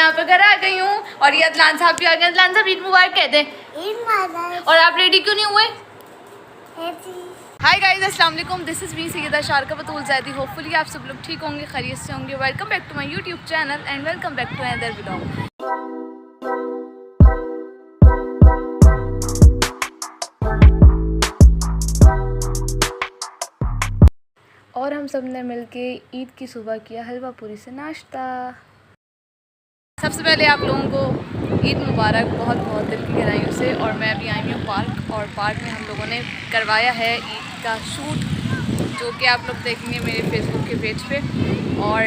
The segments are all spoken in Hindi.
यहाँ पे घर आ गई हूँ और ये अदलान साहब भी आ गए। अदलान साहब ईद मुबारक कहते हैं। ईद मुबारक। और आप रेडी क्यों नहीं हुए? हाय गाइस, अस्सलाम वालेकुम। This is me Syeda Sharka Batool Zaidi. Hopefully आप सब लोग ठीक होंगे, खैरियत से होंगे। Welcome back to my YouTube channel and welcome back to another vlog. और हम सब ने मिलके ईद की सुबह किया हलवा पूरी से नाश्ता। सबसे पहले आप लोगों को ईद मुबारक बहुत बहुत दिल की गहराइयों से। और मैं अभी आई हूँ पार्क, और पार्क में हम लोगों ने करवाया है ईद का शूट, जो कि आप लोग देखेंगे मेरे फेसबुक के पेज पे। और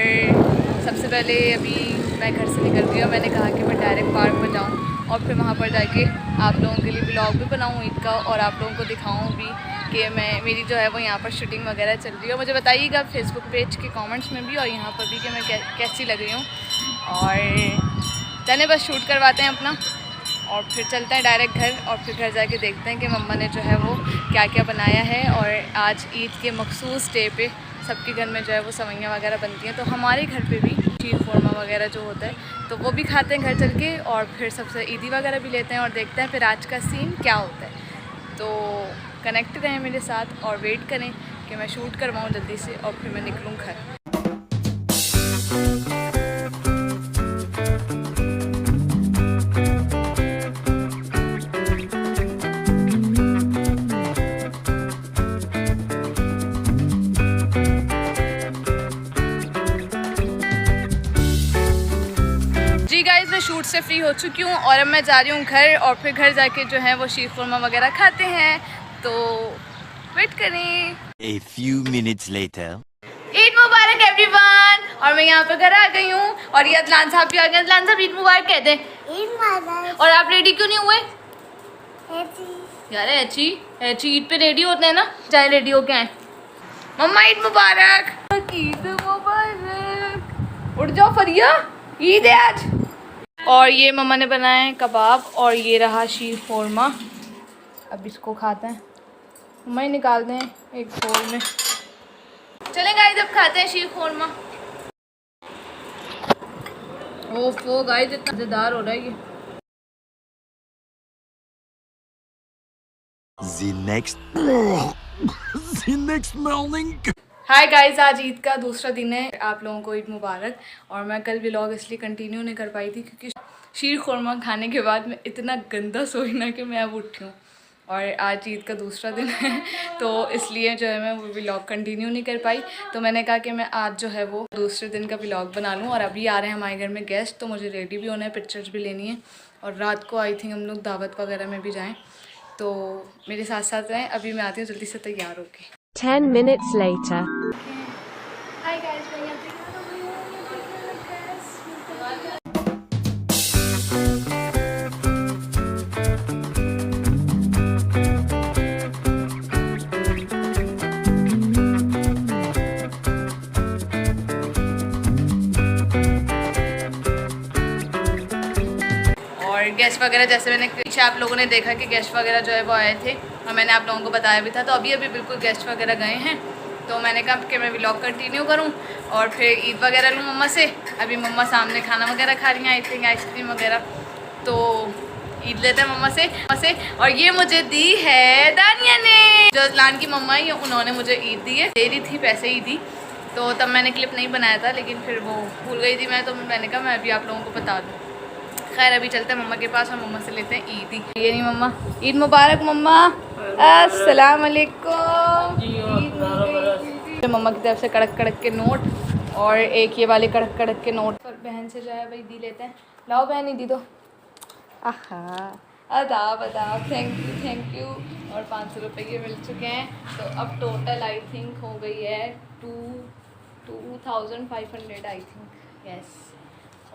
सबसे पहले अभी मैं घर से निकल गई और मैंने कहा कि मैं डायरेक्ट पार्क में जाऊँ और फिर वहाँ पर जाके आप लोगों के लिए ब्लॉग भी बनाऊँ ईद का, और आप लोगों को दिखाऊँ भी कि मेरी जो है वो यहाँ पर शूटिंग वगैरह चल रही है। और मुझे बताइएगा फेसबुक पेज के कमेंट्स में भी और यहाँ पर भी कि मैं कैसी लग रही हूँ। और जाने बस शूट करवाते हैं अपना और फिर चलते हैं डायरेक्ट घर, और फिर घर जाके देखते हैं कि मम्मा ने जो है वो क्या क्या बनाया है। और आज ईद के मखसूस डे पे सबके घर में जो है वो सवैयाँ वगैरह बनती हैं, तो हमारे घर पे भी शीर खुरमा वगैरह जो होता है तो वो भी खाते हैं घर चल के, और फिर सबसे ईदी वगैरह भी लेते हैं और देखते हैं फिर आज का सीन क्या होता है। तो कनेक्ट रहें मेरे साथ और वेट करें कि मैं शूट करवाऊँ जल्दी से और फिर मैं निकलूँ घर। जी गाइस, मैं शूट से फ्री हो चुकी हूँ और अब मैं जा रही हूँ घर, और फिर घर जाके जो है वो शीर खुरमा वगैरह खाते हैं, तो वेट करें। A few minutes later. Eid Mubarak everyone. और मैं यहाँ पे घर आ गई हूँ और ये अदलान साहब भी आ गए। अदलान साहब ईद मुबारक कहते हैं। ईद मुबारक। और आप रेडी क्यों नहीं हुए? यार ऐसी ऐची ईद पे रेडी होते हैं ना, चाहे रेडी होके आए। मम्मा ईद मुबारक। ईद मुबारक। उठ जाओ फरिया, ईद है आज। और ये मम्मा ने बनाए हैं कबाब, और ये रहा शीर खुरमा। अब इसको खाते हैं, मम्मा ही निकाल दें एक बोल में। चलें गाइस, अब खाते हैं शीर खुरमा। ओफो गाइस, इतना मजेदार हो रहा है ये। The next morning. Hi guys, आज ईद का दूसरा दिन है। आप लोगों को ईद मुबारक। और मैं कल व्लॉग इसलिए कंटिन्यू नहीं कर पाई थी क्योंकि शीर खुरमा खाने के बाद मैं इतना गंदा सोई ना कि मैं अब उठी हूँ। और आज ईद का दूसरा दिन है तो इसलिए जो है मैं वो व्लॉग कंटिन्यू नहीं कर पाई। तो मैंने कहा कि मैं आज जो है वो दूसरे दिन का व्लॉग बना लूँ। और अभी आ रहे हैं हमारे घर में गेस्ट, तो मुझे रेडी भी होना है, पिक्चर्स भी लेनी है, और रात को आई थिंक हम लोग दावत वगैरह में भी जाएँ। तो मेरे साथ साथ रहें, अभी मैं आती हूँ जल्दी से तैयार होके। 10 minutes later. Hi guys, मैं यहाँ पे और गेस्ट वगैरह, जैसे मैंने पीछे आप लोगों ने देखा कि गेस्ट वगैरह जो है वो आए थे और मैंने आप लोगों को बताया भी था। तो अभी बिल्कुल गेस्ट वगैरह गए हैं, तो मैंने कहा कि मैं व्लॉग कंटिन्यू करूं और फिर ईद वगैरह लूँ मम्मा से। अभी मम्मा सामने खाना वगैरह खा रही हैं, आई थिंक आइसक्रीम वगैरह, तो ईद लेते हैं मम्मा से। और ये मुझे दी है दानिया ने, जो अदलान की मम्मा है, उन्होंने मुझे ईद दी है, दे रही थी, पैसे ही दी। तो तब मैंने क्लिप नहीं बनाया था, लेकिन फिर वो भूल गई थी मैं, तो मैंने कहा मैं अभी आप लोगों को बता दूँ। खैर, अभी चलते हैं मम्मा के पास और मम्मा से लेते हैं ईद ही। ये नहीं मम्मा, ईद मुबारक मम्मा। अस्सलाम वालेकुम। मम्मा की तरफ से कड़क कड़क के नोट, और एक ये वाले कड़क कड़क के नोट। और बहन से जो है वही दी लेते हैं। लाओ बहन, दी दो। आहा, अदाब अदाब, थैंक यू। और 500 रुपये के मिल चुके हैं, तो अब टोटल आई थिंक हो गई है 2500 आई थिंक, यस।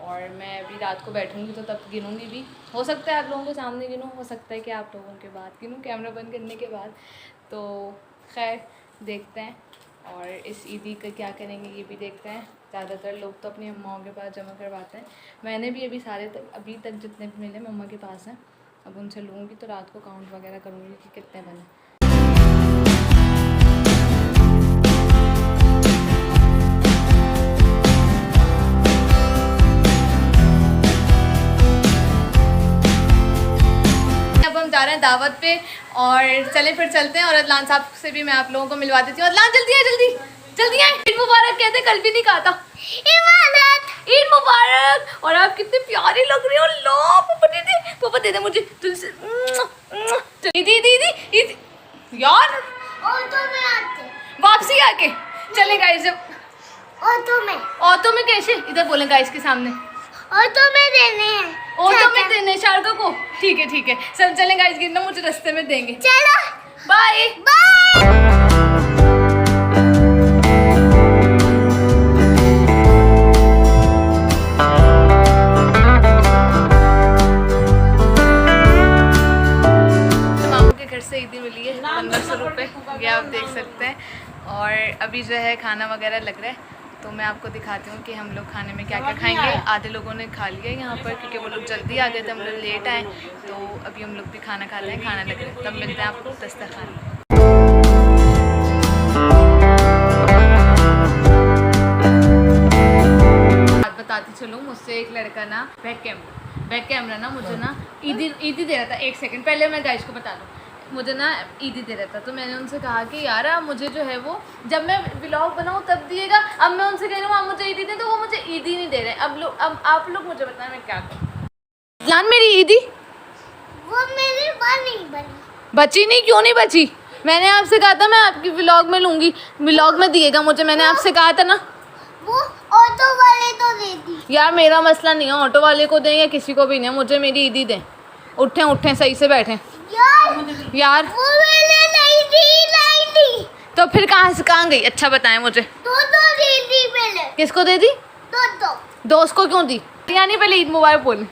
और मैं अभी रात को बैठूंगी तो तब गिनूंगी भी, हो सकता है आप लोगों के सामने गिनूँ, हो सकता है कि आप लोगों के बाद गिनूँ कैमरा बंद करने के बाद। तो खैर देखते हैं, और इस ईदी का क्या करेंगे ये भी देखते हैं। ज़्यादातर लोग तो अपनी अम्माओं के पास जमा करवाते हैं। मैंने भी अभी तक जितने भी मिले मम्मा के पास हैं, अब उनसे लूँगी, तो रात को काउंट वगैरह करूँगी कि कितने बने। जा रहे हैं दावत पे। और चले फिर चलते हैं और अदलान साहब से भी मैं आप लोगों को मिलवा देती हूँ। अदलान जल्दी है, जल्दी जल्दी है। ईद मुबारक कहते, कल भी नहीं कहा था। ईद मुबारक। और आप कितनी प्यारी लग रही हो। लो पापा दे दे मुझे तुझसे। दीदी दीदी ईद यार वापसी आके चले गाइस। जब ऑटो में कैसे, इधर बोले गाइस के सामने ऑटो में देने शारदा को। ठीक है सब चले गाइस, गिरना मुझे रास्ते में देंगे। चलो बाय से ईदी मिली है 1500 रुपये, ये आप देख सकते हैं। और अभी जो है खाना वगैरह लग रहा है, तो मैं आपको दिखाती हूँ कि हम लोग खाने में क्या क्या खाएंगे। आधे लोगों ने खा लिया यहाँ पर क्योंकि वो लोग जल्दी आ गए थे, हम लोग लेट आए, तो अभी हम लोग भी खाना खाते हैं। खाना लग रहा है, तब मिलते हैं आपको दस्तरखान में। बताती चलूँ, मुझसे एक लड़का ना बैक कैमरा ना मुझे ना ईदी दे रहा था। एक सेकंड पहले मैं गाइस को बता दूँ, मुझे ना ईदी दे रहा था, तो मैंने उनसे कहा कि यार आप मुझे जो है वो जब मैं व्लॉग बनाऊँ तब दिएगा। अब मैं उनसे कह रही हूँ आप मुझे ईदी दें, तो वो मुझे ईदी नहीं दे रहे हैं। अब आप लोग मुझे बताएं मैं क्या करूँ। जान मेरी ईदी वो मेरी बनी बची नहीं, क्यों नहीं बची? मैंने आपसे कहा था मैं आपकी व्लॉग में लूँगी, व्लॉग में दिएगा मुझे, मैंने आपसे कहा था ना। वो ऑटो वाले तो दे दी यार मेरा मसला नहीं है, ऑटो वाले को दें या किसी को भी नहीं, मुझे मेरी ईदी दें। उठें सही से बैठें यार। वो मैंने नहीं दी तो फिर कहाँ गई? अच्छा बताएं मुझे। दो दे दी पहले। किसको दे दी? दो दोस्त को क्यों दी? यानी पहले ईद मुबारक बोले।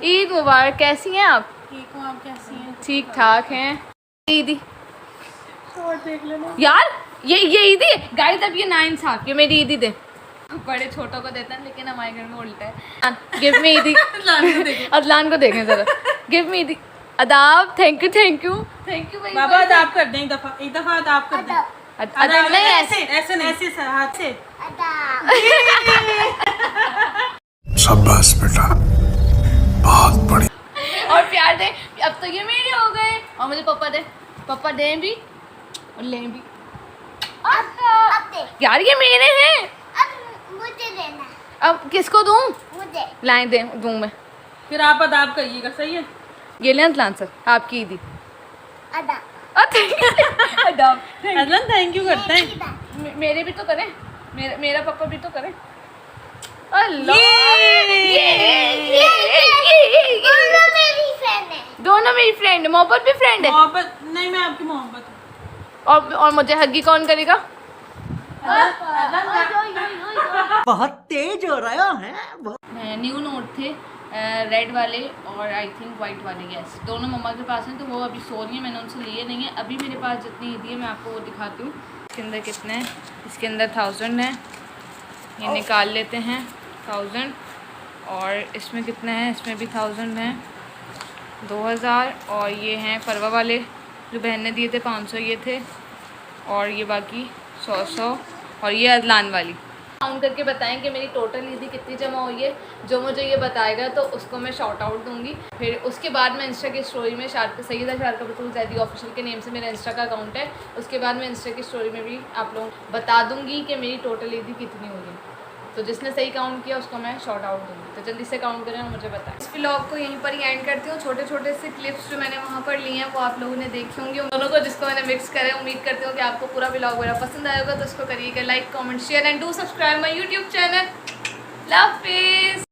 ईद मुबारक। कैसी हैं आप? ठीक हूँ, आप कैसी हैं? ठीक ठाक हैं। ईदी यार ये ईदी गाइस, अब ये नाइंसाफ, ये मेरी ईदी दे। बड़े छोटों को देते हैं, लेकिन हमारे घर में उल्टा है। गिव मी ईदी। अदलान को देखें जरा। गिव मी ईदी। अदाब थैंक यू भाई। बाबा अदाब कर दें, एक दफा अदाब कर दें। अदाब नहीं, ऐसे हाथ से। शाबाश बेटा, बहुत बढ़िया। और प्यार दे। अब तो ये मेरे हो गए, और मुझे पापा दे भी और ले भी। अब दे। यार ये मेरे हैं, अब मुझे देना। अब किसको दूं? मुझे लाइन दूं मैं। फिर आप अदाब करिएगा, सही है? ये लें अदलान सर, आपकी ईदी। अदा अदाब अदलान थैंक यू करते हैं। मेरे भी तो करें, मेरा पापा भी तो करें। अल्लाह दोनों मेरी फ्रेंड। मोहब्बत भी फ्रेंड है। मोहब्बत नहीं, मैं आपकी मोहब्बत हूँ। और मुझे हग्गी कौन करेगा? बहुत तेज हो रहा है। न्यू नोट थे रेड वाले और आई थिंक वाइट वाले, यस दोनों मम्मा के पास हैं, तो वो अभी सो रही हैं, मैंने उनसे लिए नहीं है। अभी मेरे पास जितनी ईदी है मैं आपको वो दिखाती हूँ। इसके अंदर कितने हैं? इसके अंदर 1000 है, ये निकाल लेते हैं 1000। और इसमें कितने हैं? इसमें भी 1000 हैं, 2000। और ये हैं फरवा वाले जो बहन ने दिए थे, 500 ये थे। और ये बाकी 100 और ये अदलान वाली। काउंट करके बताएं कि मेरी टोटल ईदी कितनी जमा हुई है। जो मुझे ये बताएगा तो उसको मैं शॉर्ट आउट दूंगी। फिर उसके बाद मैं इंस्टा की स्टोरी में सैयदा शारका बतूल ज़ैदी ऑफिशियल के नेम से मेरा इंस्टा का अकाउंट है, उसके बाद मैं इंस्टा की स्टोरी में भी आप लोगों को बता दूंगी कि मेरी टोटल ईदी कितनी हुई है। तो जिसने सही काउंट किया उसको मैं शॉर्ट आउट दूँगी। तो जल्दी से काउंट करें और मुझे बताएं। इस व्लॉग को यहीं पर ही एंड करती हूँ। छोटे छोटे से क्लिप्स जो मैंने वहाँ पर लिए हैं वो आप लोगों ने देखी होंगी, उन दोनों को जिसको मैंने मिक्स करें। उम्मीद करती हूँ कि आपको पूरा व्लॉग मेरा पसंद आएगा, तो उसको करिएगा like, comment, share and do subscribe my YouTube channel. Love हाफिज़।